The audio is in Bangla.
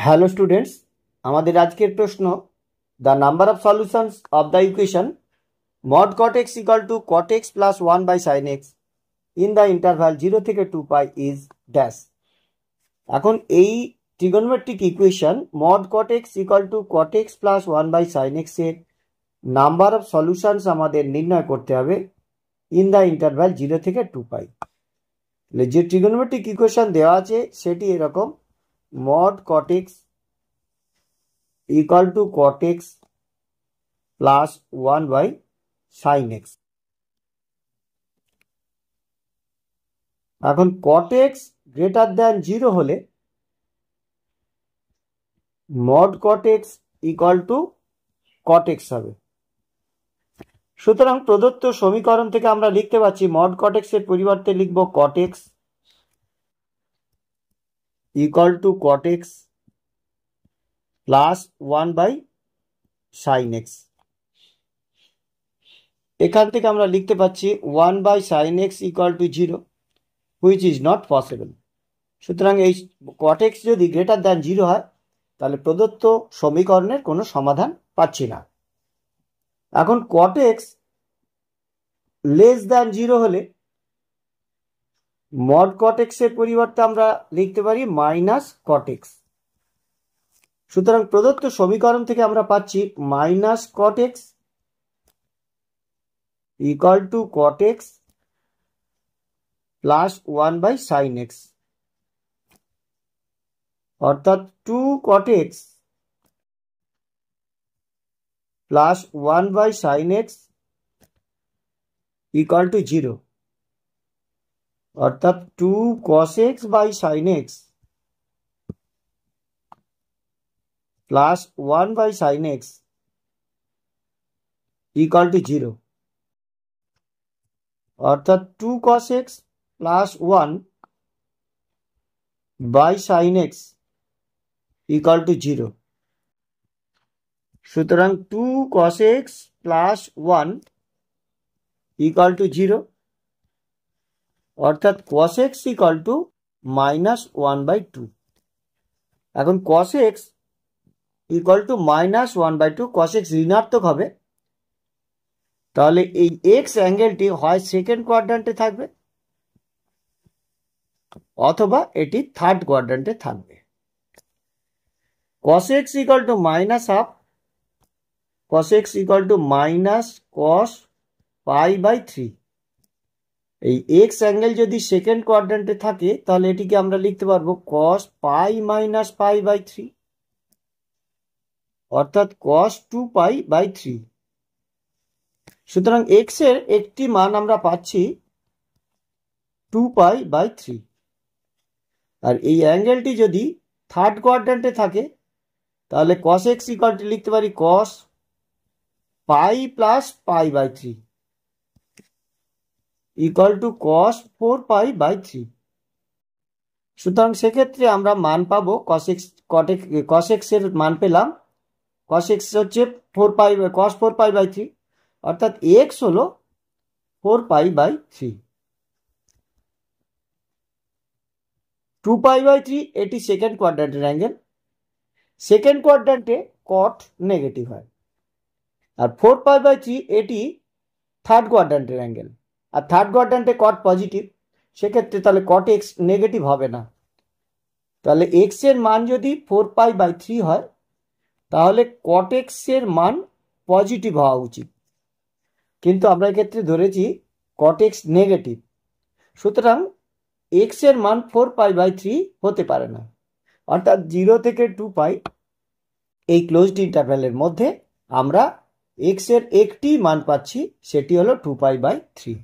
হ্যালো স্টুডেন্টস, আমাদের আজকের প্রশ্ন, the number of solutions of the equation mod cot x equal to cot x plus 1 by sin x in the interval 0 থেকে 2 pi is dash। এখন এই trigonometric equation mod cot x equal to cot x plus 1 by sin x এর নাম্বার অফ সলিউশনস আমাদের নির্ণয় করতে হবে ইন দ্য ইন্টারভ্যাল 0 থেকে 2 pi। যে ট্রিগোনোমেট্রিক ইকুয়েশন দেওয়া আছে সেটি এরকম, mod cot x equal to cot x plus 1 by sin x। এখন cot x greater than 0 হলে mod cot x equal to cot x হবে। সুতরাং প্রদত্ত সমীকরণ থেকে আমরা লিখতে পাচ্ছি mod cot x এর পরিবর্তে লিখব cot x equal to cot x plus 1 by sin x। এখান থেকে আমরা লিখতে পাচ্ছি 1 by sin x equal to 0, which is not possible। সুতরাং এই cot x যদি গ্রেটার দ্যান 0 হয় তাহলে প্রদত্ত সমীকরণের কোনো সমাধান পাচ্ছি না। এখন cot x লেস দ্যান 0 হলে mod cot x এর পরিবর্তে আমরা লিখতে পারি মাইনাস cot x। সুতরাং প্রদত্ত সমীকরণ থেকে আমরা পাচ্ছি minus cot x equal to cot x plus 1 by sin x, অর্থাৎ 2 cot x plus 1 by sin x equal to 0, অর্থাৎ 2 cos x by sin x plus 1 by sin x equal to 0, অর্থাৎ 2 cos x plus 1 by sin x equal to 0। সুতরাং 2 cos x plus 1 equal to 0, অর্থাৎ cos x equal to minus 1 by 2। এখন cos x equal to minus 1 by 2, cos x ঋণাত্মক হবে, তাহলে এই x অ্যাঙ্গেলটি হয় সেকেন্ড কোয়াড্রান্টে থাকবে অথবা এটি থার্ড কোয়াড্রান্টে থাকবে। cos x equal to minus half, cos x equal to minus cos pi by 3। এই x অ্যাঙ্গেল যদি সেকেন্ড কোয়াড্রান্টে থাকে তাহলে এটিকে আমরা লিখতে পারবো cos pi minus pi by 3, অর্থাৎ cos 2 pi by 3। সুতরাং x এর একটি মান আমরা পাচ্ছি 2 pi by 3, আর এই অ্যাঙ্গেলটি যদি থার্ড কোয়াড্রান্টে থাকে তাহলে cos x equal to লিখতে পারি cos pi plus pi by 3 equal to cos 4 pi by 3। সুতরাং সেক্ষেত্রে আমরা মান পাবো cos x এর মান পেলাম, cos x হচ্ছে 4 pi cos 4 pi by 3, অর্থাৎ x হলো 4 pi by 3। 2 pi by 3 এটি সেকেন্ড কোয়াড্রান্টের অ্যাঙ্গেল, সেকেন্ড কোয়াড্রান্টে cot নেগেটিভ হয়, আর 4 pi by 3 এটি থার্ড কোয়াড্রান্টের অ্যাঙ্গেল, আর থার্ড কোয়াড্রান্টে cot পজিটিভ, সেক্ষেত্রে তাহলে cot x নেগেটিভ হবে না। তাহলে x এর মান যদি 4 pi by 3 হয় তাহলে cot x এর মান পজিটিভ হওয়া উচিত, কিন্তু আমরা এক্ষেত্রে ধরেছি cot x নেগেটিভ, সুতরাং x এর মান 4 pi by 3 হতে পারে না, অর্থাৎ 0 থেকে 2 pi এই ক্লোজড ইন্টারভ্যালের মধ্যে আমরা x এর একটি মান পাচ্ছি, সেটি হলো 2 pi by 3।